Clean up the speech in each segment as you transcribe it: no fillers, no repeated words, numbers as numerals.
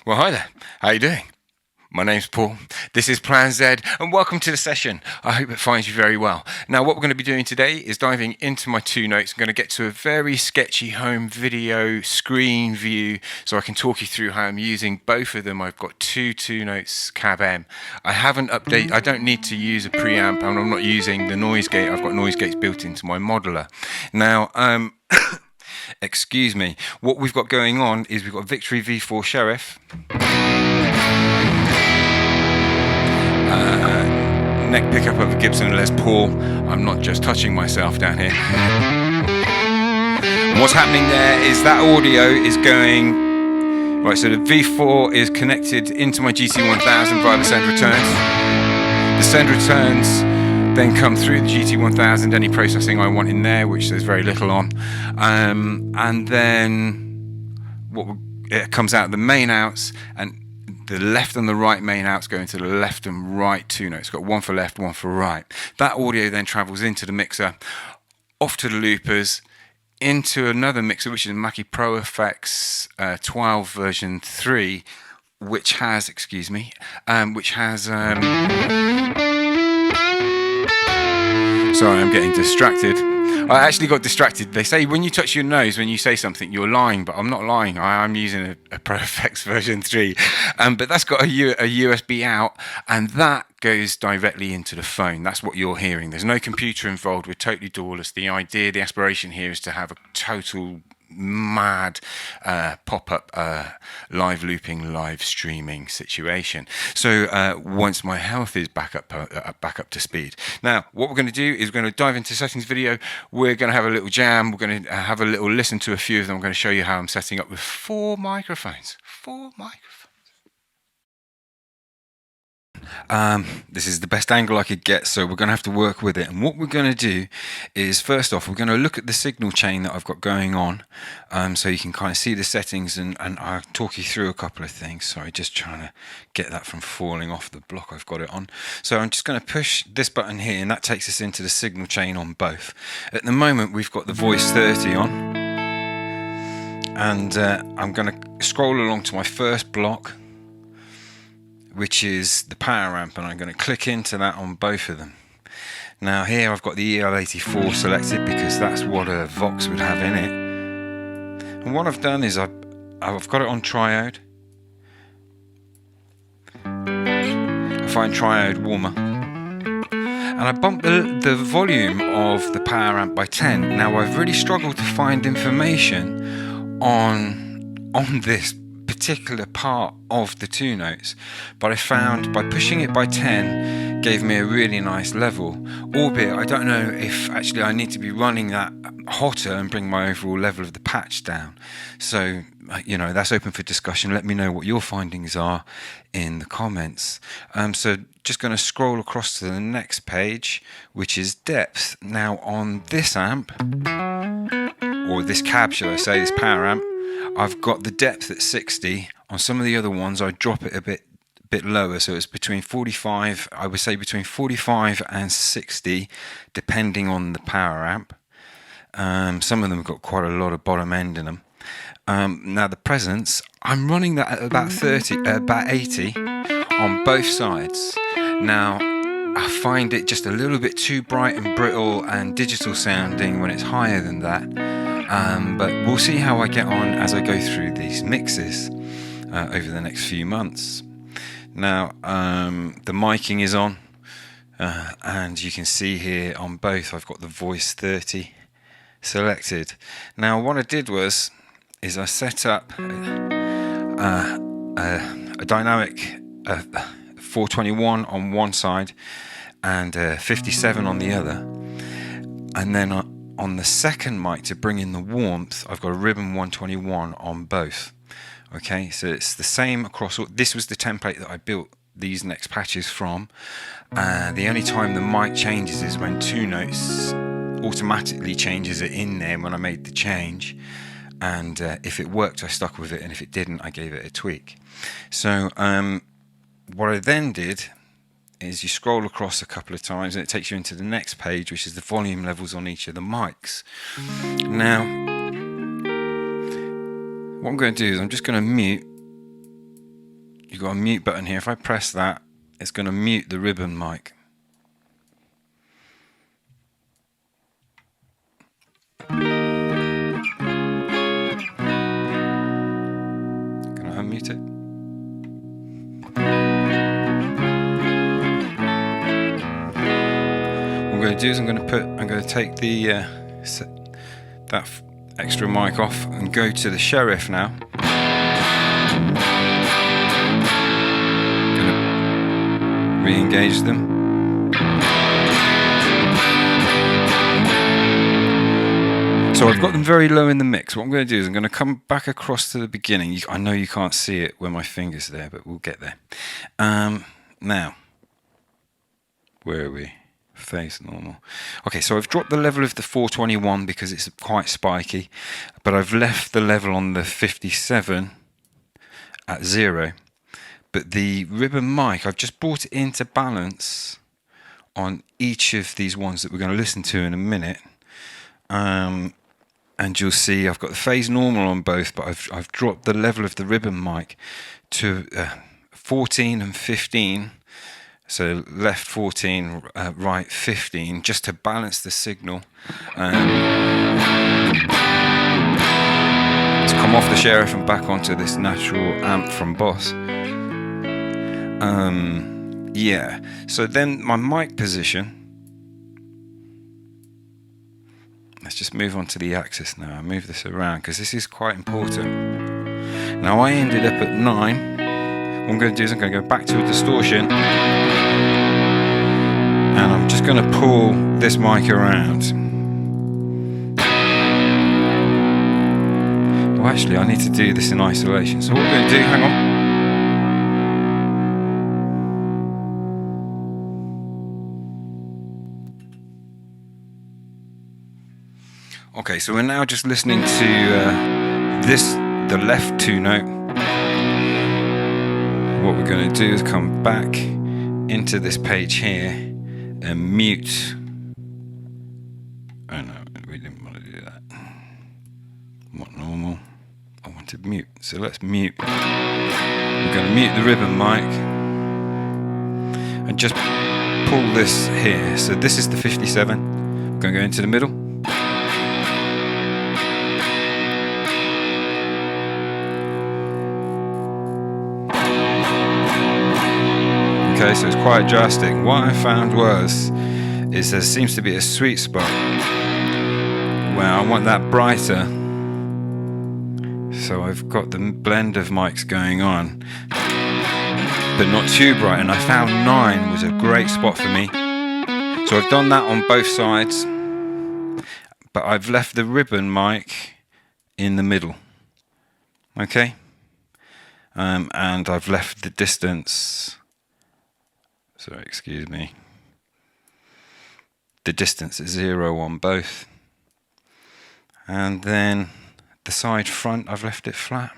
Well, hi there. How you doing? My name's Paul. This is Plan Z, and welcome to the session. I hope it finds you very well. Now, what we're going to be doing today is diving into my two notes. I'm going to get to a very sketchy home video screen view so I can talk you through how I'm using both of them. I've got two notes cab M. I haven't updated, I don't need to use a preamp, and I'm not using the noise gate. I've got noise gates built into my modeler. Now, excuse me, what we've got going on is we've got Victory V4 Sheriff, neck pickup of a Gibson Les Paul. I'm not just touching myself down here. And what's happening there is that audio is going, right, so the V4 is connected into my GT1000 via the send returns. The send returns then come through the GT1000, any processing I want in there, which there's very little on, and then it comes out the main outs, and the left and the right main outs go into the left and right two notes. It's got one for left, one for right. That audio then travels into the mixer, off to the loopers, into another mixer, which is a Mackie ProEffects 12 version 3, which has, sorry, I'm getting distracted. I actually got distracted. They say when you touch your nose when you say something, you're lying, but I'm not lying. I'm using a ProEffects version 3. But that's got a USB out, and that goes directly into the phone. That's what you're hearing. There's no computer involved. We're totally doorless. The aspiration here is to have a total mad pop-up live looping, live streaming situation. So once my health is back up to speed. Now, what we're going to do is we're going to dive into settings video. We're going to have a little jam. We're going to have a little listen to a few of them. I'm going to show you how I'm setting up with 4 microphones. 4 microphones. This is the best angle I could get, so we're going to have to work with it. And what we're going to do is, first off, we're going to look at the signal chain that I've got going on, so you can kind of see the settings, and I'll talk you through a couple of things. Sorry, just trying to get that from falling off the block I've got it on. So I'm just going to push this button here, and that takes us into the signal chain on both. At the moment, we've got the voice 30 on, and I'm going to scroll along to my first block, which is the power amp, and I'm going to click into that on both of them. Now here I've got the EL84 selected because that's what a Vox would have in it. And what I've done is I've got it on triode. I find triode warmer. And I bumped the volume of the power amp by 10. Now I've really struggled to find information on this particular part of the two notes, but I found by pushing it by 10 gave me a really nice level, albeit I don't know if actually I need to be running that hotter and bring my overall level of the patch down. So that's open for discussion. Let me know what your findings are in the comments. So just going to scroll across to the next page, which is depth. Now on this amp, or this cab should I say, this power amp, I've got the depth at 60. On some of the other ones I drop it a bit lower, so it's between 45, I would say between 45 and 60 depending on the power amp. Some of them have got quite a lot of bottom end in them. Now the presence, I'm running that at about 80 on both sides. Now I find it just a little bit too bright and brittle and digital sounding when it's higher than that. But we'll see how I get on as I go through these mixes over the next few months. Now the miking is on, and you can see here on both I've got the voice 30 selected. Now what I did is I set up a dynamic 421 on one side and 57 on the other, and then on the second mic to bring in the warmth I've got a ribbon 121 on both. Okay, so it's the same across all. This was the template that I built these next patches from. The only time the mic changes is when two notes automatically changes it in there when I made the change, and if it worked I stuck with it, and if it didn't I gave it a tweak. So what I then did is you scroll across a couple of times and it takes you into the next page, which is the volume levels on each of the mics. Now what I'm going to do is I'm just going to mute you've got a mute button here. If I press that, it's going to mute the ribbon mic. Can I unmute it? What I'm going to do is I'm going to take the that extra mic off and go to the Sheriff now. Going to re-engage them. So I've got them very low in the mix. What I'm going to do is I'm going to come back across to the beginning. I know you can't see it where my finger's there, but we'll get there. Now, where are we? Phase normal. Okay, so I've dropped the level of the 421 because it's quite spiky, but I've left the level on the 57 at 0. But the ribbon mic, I've just brought it into balance on each of these ones that we're going to listen to in a minute. And you'll see I've got the phase normal on both, but I've dropped the level of the ribbon mic to 14 and 15. So left 14, right 15, just to balance the signal. It's come off the Sheriff and back onto this natural amp from Boss. Yeah, so then my mic position. Let's just move on to the axis now. I move this around because this is quite important. Now I ended up at 9. What I'm going to do is I'm going to go back to a distortion. And I'm just going to pull this mic around. Well, actually, I need to do this in isolation. So what we're going to do, hang on. Okay, so we're now just listening to the left 2 note. What we're going to do is come back into this page here and mute. Oh no, we didn't want to do that. Not normal. I wanted mute. So let's mute. We're going to mute the ribbon mic and just pull this here. So this is the 57. I'm going to go into the middle. Okay, so it's quite drastic. What I found is there seems to be a sweet spot where I want that brighter. So I've got the blend of mics going on, but not too bright. And I found 9 was a great spot for me. So I've done that on both sides, but I've left the ribbon mic in the middle. Okay, and I've left the distance. Sorry, excuse me. The distance is 0 on both. And then the side front, I've left it flat.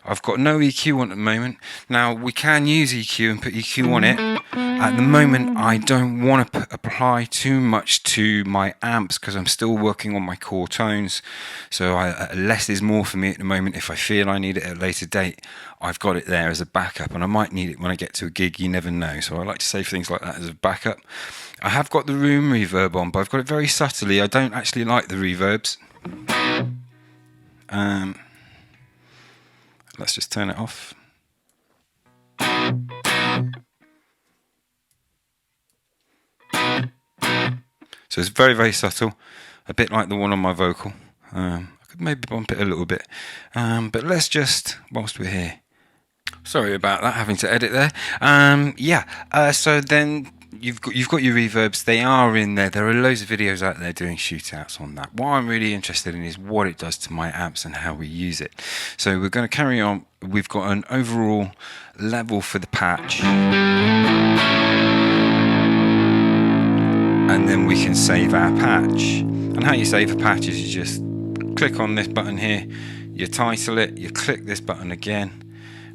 I've got no EQ on at the moment. Now, we can use EQ and put EQ on it. At the moment, I don't want to apply too much to my amps because I'm still working on my core tones. So less is more for me at the moment. If I feel I need it at a later date, I've got it there as a backup, and I might need it when I get to a gig. You never know. So I like to save things like that as a backup. I have got the room reverb on, but I've got it very subtly. I don't actually like the reverbs. Let's just turn it off. So it's very, very subtle, a bit like the one on my vocal. I could maybe bump it a little bit, but let's just, whilst we're here. Sorry about that, having to edit there. So then you've got your reverbs. They are in there. There are loads of videos out there doing shootouts on that. What I'm really interested in is what it does to my amps and how we use it. So we're going to carry on. We've got an overall level for the patch. And then we can save our patch. And how you save a patch is you just click on this button here, you title it, you click this button again,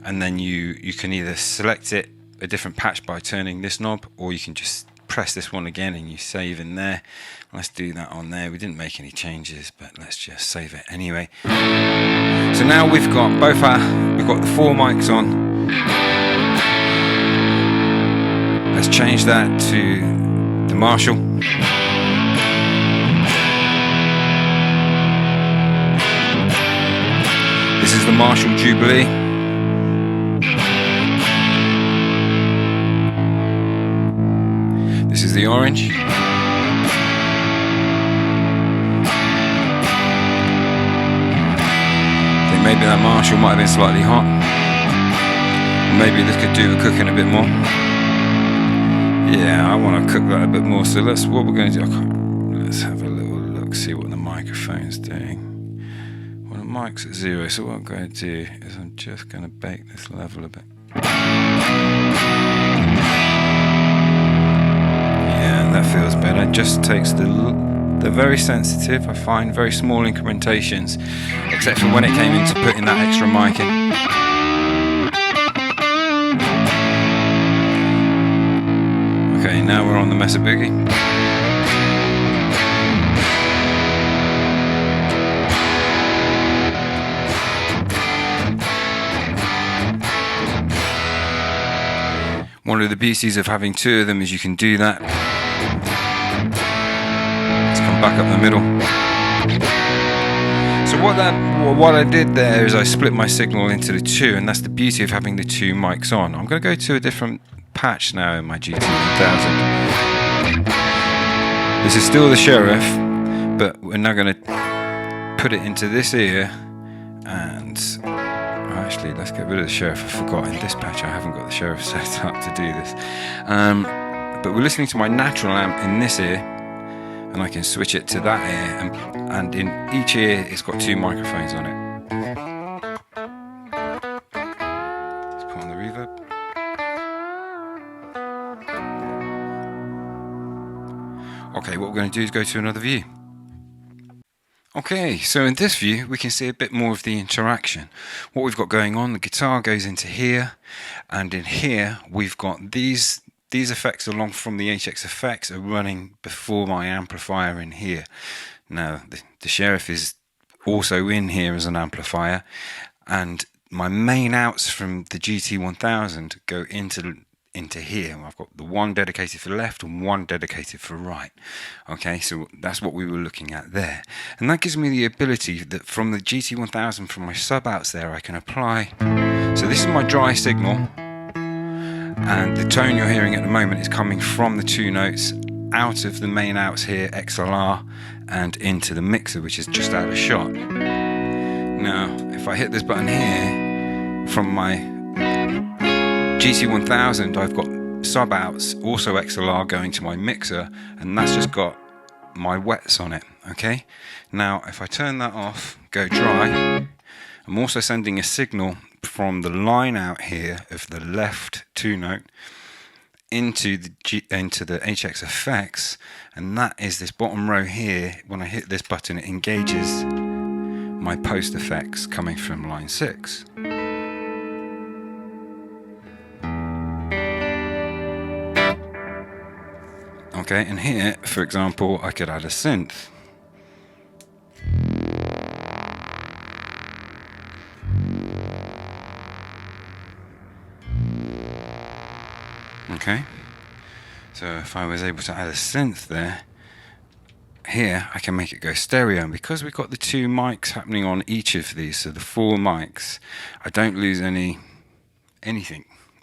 and then you can either select it, a different patch, by turning this knob, or you can just press this one again and you save in there. Let's do that on there. We didn't make any changes, but let's just save it anyway. So now we've got the 4 mics on. Let's change that to the Marshall. This is the Marshall Jubilee. This is the orange. I think maybe that Marshall might have been slightly hot. Maybe this could do with cooking a bit more. Yeah, I want to cook that a bit more. So what we're going to do. Let's have a little look, see what the microphone's doing. Well, the mic's at 0, so what I'm going to do is I'm just going to bake this level a bit. Yeah, that feels better. It just takes they're very sensitive. I find very small incrementations, except for when it came into putting that extra mic in. Okay, now we're on the Mesa Boogie. One of the beauties of having two of them is you can do that. Let's come back up the middle. So what I did there is I split my signal into the two, and that's the beauty of having the two mics on. I'm going to go to a different patch now in my GT1000. This is still the Sheriff, but we're now going to put it into this ear, and actually let's get rid of the Sheriff. I forgot in this patch I haven't got the Sheriff set up to do this, but we're listening to my natural amp in this ear, and I can switch it to that ear, and in each ear it's got two microphones on it. Let's put on the reverb. Okay, what we're going to do is go to another view. Okay, so in this view we can see a bit more of the interaction. What we've got going on, the guitar goes into here, and in here we've got these effects along from the HXeffects are running before my amplifier in here. Now the Sheriff is also in here as an amplifier, and my main outs from the GT1000 go into here. I've got the one dedicated for left and one dedicated for right. Okay, so that's what we were looking at there, and that gives me the ability that from the GT1000, from my sub outs there, I can apply. So this is my dry signal, and the tone you're hearing at the moment is coming from the two notes out of the main outs here, XLR, and into the mixer, which is just out of shot. Now if I hit this button here, from my GT1000 I've got sub outs, also XLR, going to my mixer, and that's just got my wets on it. Okay, now if I turn that off, go dry, I'm also sending a signal from the line out here of the left two note into the HXeffects, and that is this bottom row here. When I hit this button, it engages my post effects coming from line 6. Okay, and here, for example, I could add a synth. Okay, so if I was able to add a synth there, here I can make it go stereo, and because we've got the two mics happening on each of these, so the 4 mics, I don't lose anything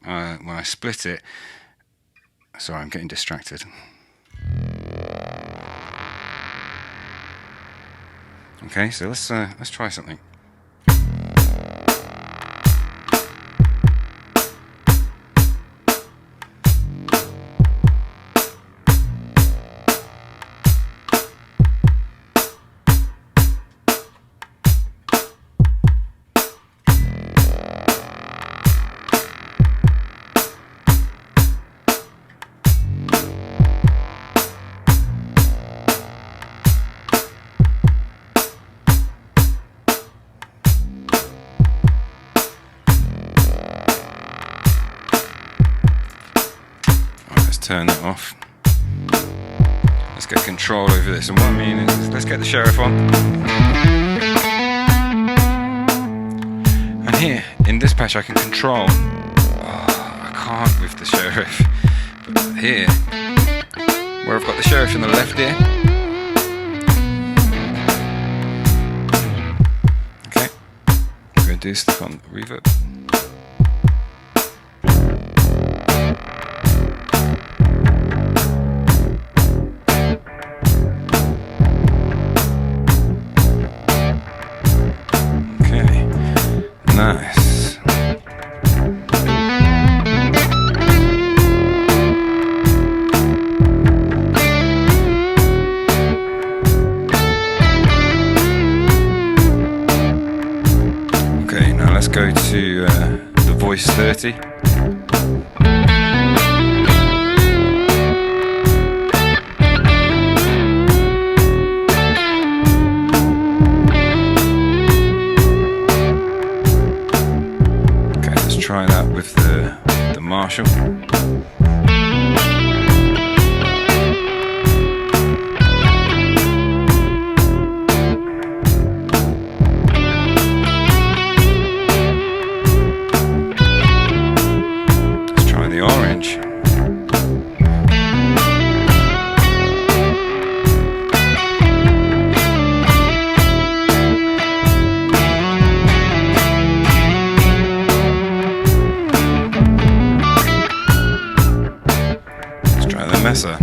when I split it. Sorry, I'm getting distracted. Okay, so let's try something. Turn that off. Let's get control over this, and what I mean is let's get the Sheriff on, and here in this patch I can control can't with the Sheriff. But here, where I've got the Sheriff on the left here. Okay, I'm going to do stuff on reverb. Nice. Okay, now let's go to the voice 30. Try that with the Marshall. Let's try the orange. Messer.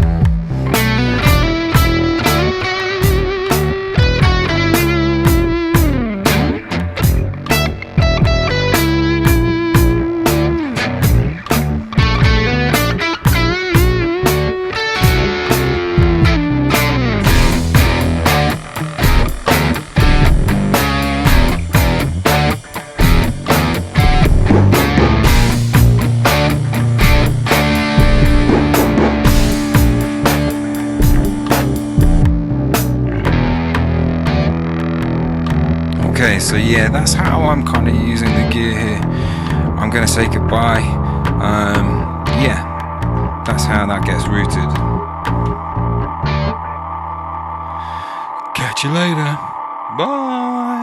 Okay, so yeah, that's how I'm kind of using the gear here. I'm going to say goodbye. Yeah, that's how that gets routed. Catch you later. Bye.